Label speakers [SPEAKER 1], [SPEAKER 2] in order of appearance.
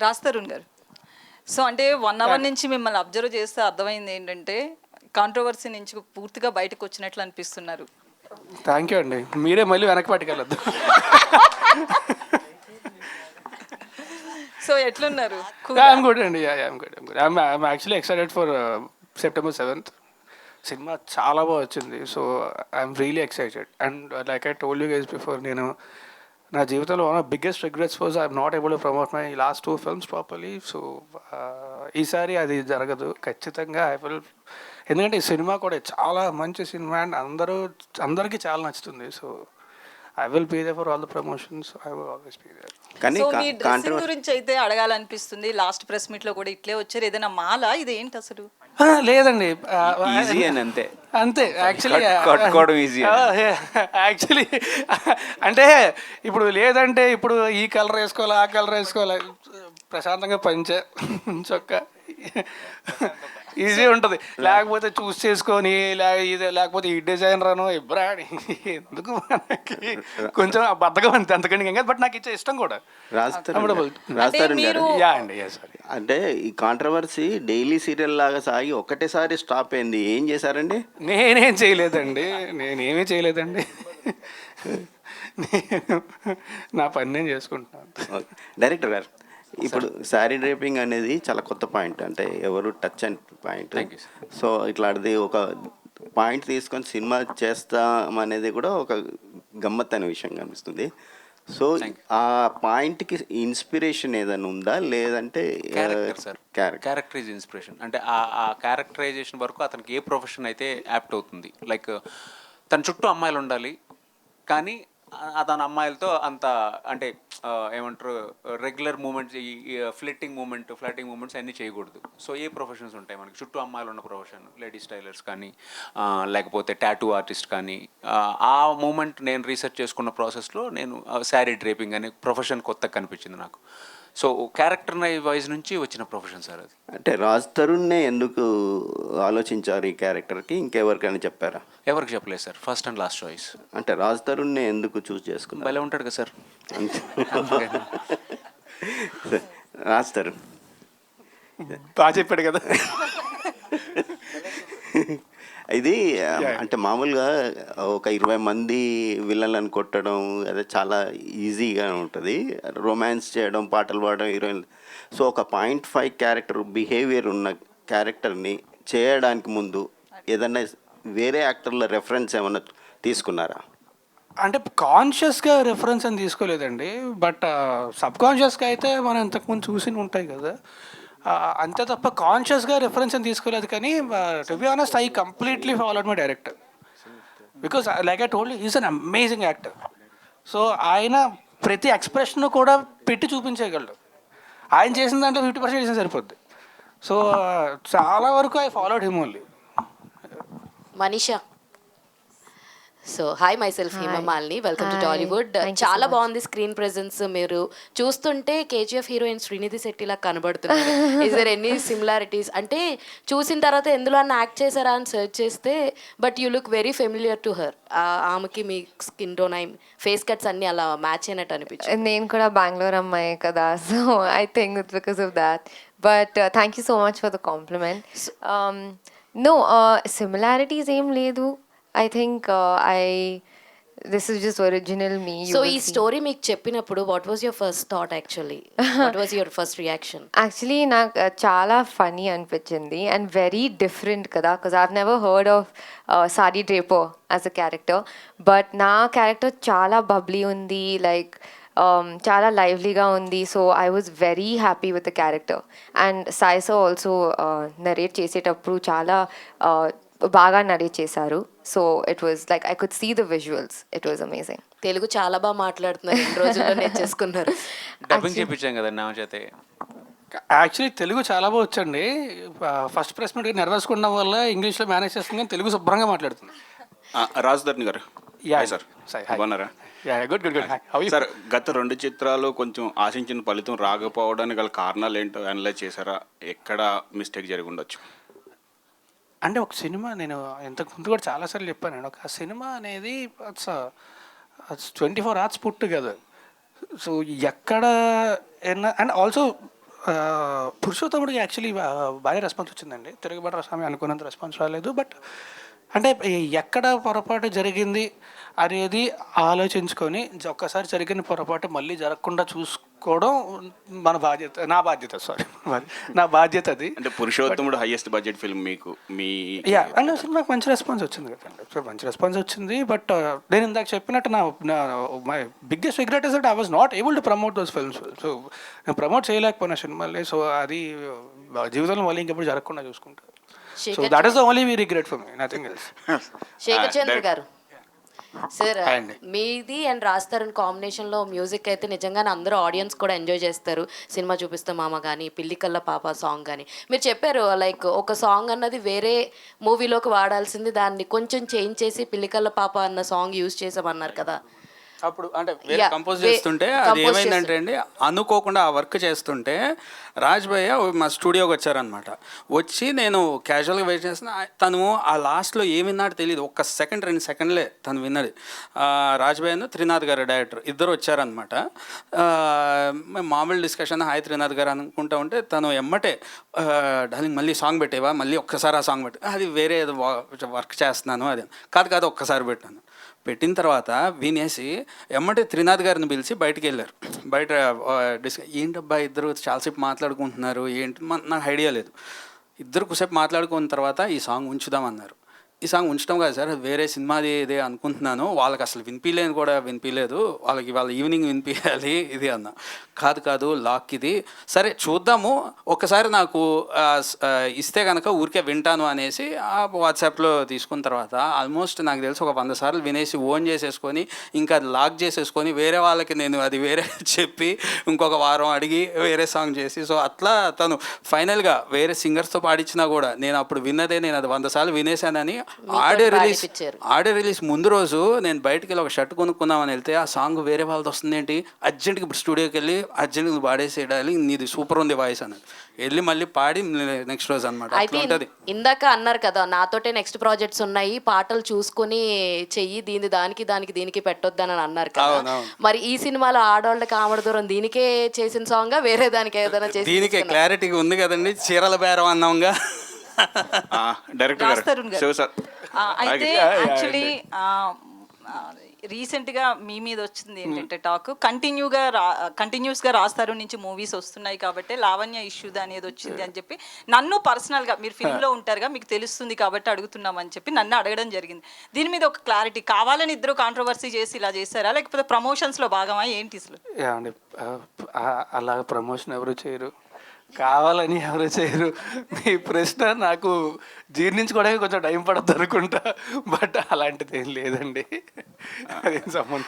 [SPEAKER 1] రాజ్ తరుణ్ గారు, సో అంటే 1 అవర్ నుంచి మిమ్మల్ని అబ్జర్వ్ చేస్తే అర్థమైంది ఏంటంటే కాంట్రవర్సీ నుంచి పూర్తిగా బయటకు వచ్చినట్లు అనిపిస్తున్నారు.
[SPEAKER 2] థ్యాంక్ యూ అండి. మీరే మళ్ళీ వెనక్కి పట్టుకెళ్ళొద్దు.
[SPEAKER 1] సో ఎట్లున్నారు?
[SPEAKER 2] ఐఎమ్ గుడ్ అండి. I'm good. I'm actually excited for September 7th. Cinema చాలా బాగా వచ్చింది. So I'm really excited. And like I told you guys before, నేను నా జీవితంలో one of biggest regrets was I'm not able to promote my last 2 films properly. So ఈసారి అది జరగదు ఖచ్చితంగా. ఐ విల్, ఎందుకంటే ఈ సినిమా కూడా చాలా మంచి సినిమా అండ్ అందరికీ చాలా నచ్చుతుంది. So I will be there for all the promotions. I will always be there.
[SPEAKER 3] కానీ
[SPEAKER 1] సో మీ డ్రెస్సింగ్ గురించి అయితే అడగాలనిపిస్తుంది. లాస్ట్ ప్రెస్ మీట్ లో కూడా ఇట్లే వచ్చారు. ఏదైనా మాల ఇది ఏంటి అసలు?
[SPEAKER 2] లేదండి,
[SPEAKER 3] ఈజీ అని అంతే
[SPEAKER 2] అంతే. యాక్చువల్లీ
[SPEAKER 3] కట్టుకోవడం ఈజీ.
[SPEAKER 2] యాక్చువల్లీ అంటే ఇప్పుడు లేదంటే ఇప్పుడు ఈ కలర్ వేసుకోవాలి, ఆ కలర్ వేసుకోవాలి, ప్రశాంతంగా పంచే చొక్క ఈజీ ఉంటుంది. లేకపోతే చూస్ చేసుకొని లేకపోతే ఈ డిజైనర్ అనో ఇబ్రాని ఎందుకు మనకి కొంచెం బద్దగా అంతే, అంతకంటే ఇంకా. బట్ నాకు ఇచ్చే ఇష్టం కూడా.
[SPEAKER 3] రాస్తారు
[SPEAKER 2] యా అండి. సారీ
[SPEAKER 3] అంటే ఈ కాంట్రవర్సీ డైలీ సీరియల్ లాగా సాగి ఒక్కటేసారి స్టాప్ అయింది. ఏం చేశారండి?
[SPEAKER 2] నేనేం చేయలేదండి. నేను నా పని నేను చేసుకుంటున్నాను.
[SPEAKER 3] డైరెక్టర్ గారు, ఇప్పుడు శారీ డ్రేపింగ్ అనేది చాలా కొత్త పాయింట్, అంటే ఎవరు టచ్ అండ్ పాయింట్. సో ఇట్లాంటిది ఒక పాయింట్ తీసుకొని సినిమా చేస్తామనేది కూడా ఒక గమ్మత్తైన విషయం కనిపిస్తుంది. సో ఆ పాయింట్కి ఇన్స్పిరేషన్ ఏదైనా ఉందా, లేదంటే
[SPEAKER 4] క్యారెక్టర్ ఈజ్ ఇన్స్పిరేషన్. అంటే ఆ క్యారెక్టరైజేషన్ వరకు అతనికి ఏ ప్రొఫెషన్ అయితే యాప్ట్ అవుతుంది. లైక్ తన చుట్టూ అమ్మాయిలు ఉండాలి, కానీ అతని అమ్మాయిలతో అంత అంటే ఏమంటారు రెగ్యులర్ మూమెంట్స్, ఈ ఫ్లటింగ్ మూమెంట్స్ అన్నీ చేయకూడదు. సో ఏ ప్రొఫెషన్స్ ఉంటాయి మనకి చుట్టూ అమ్మాయిలు ఉన్న ప్రొఫెషన్, లేడీస్ టైలర్స్ కానీ లేకపోతే టాటూ ఆర్టిస్ట్ కానీ. ఆ మూమెంట్ నేను రీసెర్చ్ చేసుకున్న ప్రాసెస్లో నేను శారీ డ్రేపింగ్ అనే ప్రొఫెషన్ కొత్తగా కనిపించింది నాకు. సో క్యారెక్టర్ వైజ్ నుంచి వచ్చిన ప్రొఫెషన్ సార్ అది.
[SPEAKER 3] అంటే రాజ్ తరుణ్నే ఎందుకు ఆలోచించారు ఈ క్యారెక్టర్కి? ఇంకెవరికైనా చెప్పారా?
[SPEAKER 4] ఎవరికి చెప్పలేదు sir, first and last choice.
[SPEAKER 3] అంటే రాజ్ తరుణ్నే ఎందుకు చూస్ చేసుకున్నారు?
[SPEAKER 4] భలే ఉంటాడు కదా సార్.
[SPEAKER 3] రాజ్ తరుణ్
[SPEAKER 2] బాగా చెప్పాడు కదా.
[SPEAKER 3] ఇది అంటే మామూలుగా ఒక 20 మంది విలన్లను కొట్టడం అదే చాలా ఈజీగా ఉంటుంది. రొమాన్స్ చేయడం, పాటలు పాడడం హీరోయిన్. సో ఒక 0.5 క్యారెక్టర్ బిహేవియర్ ఉన్న క్యారెక్టర్ని చేయడానికి ముందు ఏదన్నా వేరే యాక్టర్ల రెఫరెన్స్ ఏమన్నా తీసుకున్నారా?
[SPEAKER 2] అంటే కాన్షియస్గా రెఫరెన్స్ అని తీసుకోలేదండి. బట్ సబ్ కాన్షియస్గా అయితే మనం ఇంతకుముందు చూసి ఉంటాయి కదా, అంతే తప్ప కాన్షియస్గా రిఫరెన్స్ అని తీసుకోలేదు. కానీ to be honest, I completely followed my director because like I told is an amazing actor. So ఆయన ప్రతి ఎక్స్ప్రెషన్ కూడా పెట్టి చూపించగలడు. ఆయన చేసిన దాంట్లో 50% చేసిన సరిపోద్ది. సో చాలా వరకు I followed him only.
[SPEAKER 5] Manisha. So hi, myself Himamalini, welcome to Tollywood. చాలా బాగుంది స్క్రీన్ ప్రెజెన్స్. మీరు చూస్తుంటే కేజీఎఫ్ హీరోయిన్ శ్రీనిధి శెట్టిలా కనబడుతున్నారు. Is there any similarities? అంటే చూసిన తర్వాత ఎందులో అన్న యాక్ట్ చేశారా అని సెర్చ్ చేస్తే but you look very familiar to her. ఆమెకి మీ స్కిన్ టోన్, ఫేస్ కట్స్ అన్ని అలా మ్యాచ్ అయినట్టు అనిపించింది.
[SPEAKER 6] నేను కూడా బెంగళూరు అమ్మాయి కదా, so I think it's because of that. But thank you so much for the compliment. No similarities ఏం లేదు. I think this is just original me.
[SPEAKER 5] So ఈ స్టోరీ మీకు చెప్పినప్పుడు what was your first thought actually? What was your first reaction?
[SPEAKER 6] Actually నాకు చాలా funny అనిపించింది and very different కదా, because I've never heard of Sari Draper as a character. But నా character చాలా bubbly ఉంది, లైక్ చాలా లైవ్లీగా ఉంది. So I was very happy with the character. And సాయిసో ఆల్సో నరేట్ చేసేటప్పుడు చాలా బాగా నరేట్ చేశారు. So it was like I could see the visuals. It was amazing.
[SPEAKER 5] Telugu చాలా బాగా మాట్లాడుతున్నారు, 2 రోజుల్లో నేర్చేసుకున్నారు.
[SPEAKER 4] డబ్బింగ్ చేయించాం కదా నా చేతే.
[SPEAKER 2] యాక్చువల్లీ తెలుగు చాలా బాగా వచ్చండి. ఫస్ట్ ప్రెస్ మీట్ నర్వస్గా ఉండడం వల్ల ఇంగ్లీష్లో మేనేజ్ చేస్తుంది, కానీ తెలుగు శుభ్రంగా మాట్లాడుతుంది.
[SPEAKER 7] రాజ్ ధర్ని గారు, సార్ బాగున్నారా? సార్, గత 2 చిత్రాలు కొంచెం ఆశించిన ఫలితం రాకపోవడానికి గల కారణాలు ఏంటో అనలైజ్ చేశారా? ఎక్కడ మిస్టేక్ జరిగి ఉండొచ్చు?
[SPEAKER 2] అంటే ఒక సినిమా, నేను ఇంతకు ముందు కూడా చాలాసార్లు చెప్పాను, ఒక సినిమా అనేది 24 hours పుట్టు కదా. సో ఎక్కడ అండ్ ఆల్సో పురుషోత్తముడికి యాక్చువల్లీ బాగా రెస్పాన్స్ వచ్చిందండి. తిరుగుబాటు స్వామి అనుకున్నంత రెస్పాన్స్ రాలేదు. బట్ అంటే ఎక్కడ పొరపాటు జరిగింది అనేది ఆలోచించుకొని ఒక్కసారి జరిగిన పొరపాటు మళ్ళీ జరగకుండా చూసుకోవడం మన బాధ్యత, నా బాధ్యత అది.
[SPEAKER 7] అంటే పురుషోత్తముడు హైయెస్ట్ బడ్జెట్ ఫిల్మ్ మీకు మీ
[SPEAKER 2] అండ్ సినిమాకి మంచి రెస్పాన్స్ వచ్చింది కదండి. సో మంచి రెస్పాన్స్ వచ్చింది. బట్ నేను ఇందాక చెప్పినట్టు నా my biggest regret is that I was not able to promote those films. So నేను ప్రమోట్ చేయలేకపోయినా సినిమాల్ని. సో అది జీవితంలో మళ్ళీ ఇంకెప్పుడు జరగకుండా చూసుకుంటా. So that is the only we regret for me, nothing else.
[SPEAKER 5] Shekhar Chandra గారు సార్,
[SPEAKER 2] Hi అండి.
[SPEAKER 5] మీది అండ్ రాజ్ తరుణ్ కాంబినేషన్లో మ్యూజిక్ అయితే నిజంగానే అందరూ ఆడియన్స్ కూడా ఎంజాయ్ చేస్తారు. సినిమా చూపిస్తే మామ కానీ, పిల్లికల్ల పాప సాంగ్ కానీ మీరు చెప్పారు లైక్ ఒక సాంగ్ అన్నది వేరే మూవీలోకి వాడాల్సింది దాన్ని కొంచెం చేంజ్ చేసి పిల్లికల్ల పాప అన్న సాంగ్ యూజ్ చేసామన్నారు కదా.
[SPEAKER 8] అప్పుడు అంటే వేరే
[SPEAKER 5] Yeah,
[SPEAKER 8] కంపోజ్ చేస్తుంటే అది
[SPEAKER 5] compose
[SPEAKER 8] ఏమైందంటే అండి, అనుకోకుండా ఆ వర్క్ చేస్తుంటే రాజ్ భయ్య మా స్టూడియోకి వచ్చారనమాట. వచ్చి నేను క్యాజువల్గా వెయిట్ చేసిన, తను ఆ లాస్ట్లో ఏం విన్నాడో తెలియదు. 1 సెకండ్ 2 సెకండ్లే తను విన్నది. రాజ్ భయ్యను త్రినాథ్ గారు డైరెక్టర్ ఇద్దరు వచ్చారనమాట. మేము మామూలు డిస్కషన్ హాయ్ త్రినాథ్ గారు అనుకుంటా ఉంటే తను ఎమ్మటే డార్లింగ్ మళ్ళీ సాంగ్ పెట్టేవా, మళ్ళీ ఒక్కసారి ఆ సాంగ్ పెట్టి, అది వేరే ఏదో వర్క్ చేస్తున్నాను అది కాదు ఒక్కసారి పెట్టాను. పెట్టిన తర్వాత వినేసి ఎమ్మటే త్రినాథ్ గారిని పిలిచి బయటికి వెళ్ళారు. బయట ఏంటబ్బా ఇద్దరు చాలాసేపు మాట్లాడుకుంటున్నారు ఏంటి, నాకు ఐడియా లేదు. ఇద్దరు కొద్దిసేపు మాట్లాడుకున్న తర్వాత ఈ సాంగ్ ఉంచుదామన్నారు. ఈ సాంగ్ ఉంచడం కాదు సార్, అది వేరే సినిమాది ఇదే అనుకుంటున్నాను, వాళ్ళకి అసలు వినిపించలేదు, వాళ్ళకి వాళ్ళ ఈవినింగ్ వినిపించాలి ఇది అన్న. కాదు లాక్ ఇది, సరే చూద్దాము ఒక్కసారి నాకు ఇస్తే కనుక ఊరికే వింటాను అనేసి ఆ వాట్సాప్లో తీసుకున్న తర్వాత ఆల్మోస్ట్ నాకు తెలిసి ఒక 100 సార్లు వినేసి ఓన్ చేసేసుకొని ఇంకా అది లాక్ చేసేసుకొని వేరే వాళ్ళకి నేను అది వేరే చెప్పి ఇంకొక వారం అడిగి వేరే సాంగ్ చేసి, సో అట్లా తను ఫైనల్గా వేరే సింగర్స్తో పాడించినా కూడా నేను అప్పుడు విన్నదే నేను అది 100 సార్లు వినేసానని. ఆడియో రిలీజ్ ముందు రోజు నేను బయటికి వెళ్ళి ఒక షర్ట్ కొనుక్కుందామని వెళ్తే ఆ సాంగ్ వేరే వాళ్ళతో వస్తుంది ఏంటి, అర్జెంట్కి ఇప్పుడు స్టూడియోకి వెళ్ళి అర్జెంట్గా పాడేసేయాలి, నీది సూపర్ ఉంది వాయిస్ అన్నది. వెళ్ళి మళ్ళీ పాడి నెక్స్ట్ రోజు అనమాట.
[SPEAKER 5] అయితే ఇందాక అన్నారు కదా నాతోటే నెక్స్ట్ ప్రాజెక్ట్స్ ఉన్నాయి, పాటలు చూసుకొని చెయ్యి, దీనికి పెట్టొద్దని అన్నారు కదా. మరి ఈ సినిమాలో ఆడవాళ్ళకి ఆమడ దూరం దీనికే చేసిన సాంగ్ వేరే దానికి ఏదైనా చేసి
[SPEAKER 8] దీనికే క్లారిటీగా ఉంది కదండి, చీరల బేరం అన్నాంగా.
[SPEAKER 7] డైరెక్టర్
[SPEAKER 1] రాజ్ తరుణ్ గారు.
[SPEAKER 7] శివ సార్
[SPEAKER 1] అయితే యాక్చువల్లీ రీసెంట్గా మీ మీద వచ్చింది ఏంటంటే టాక్ కంటిన్యూస్గా రాజ్ తరుణ్ నుంచి మూవీస్ వస్తున్నాయి కాబట్టి లావణ్య ఇష్యూ అనేది వచ్చింది అని చెప్పి నన్ను పర్సనల్గా, మీరు ఫిల్మ్లో ఉంటారుగా మీకు తెలుస్తుంది కాబట్టి అడుగుతున్నామని చెప్పి నన్ను అడగడం జరిగింది. దీని మీద ఒక క్లారిటీ కావాలని ఇద్దరు కాంట్రవర్సీ చేసి ఇలా చేశారా, లేకపోతే ప్రమోషన్స్లో భాగమా ఏంటి అసలు?
[SPEAKER 2] అండి అలా ప్రమోషన్ ఎవరు చేయరు, కావాలని ఎవరు చేయరు. మీ ప్రశ్న నాకు జీర్ణించుకోవడానికి కొంచెం టైం పడుతుంది అనుకుంటా, బట్ అలాంటిది ఏం లేదండి. అదేం సంబంధం.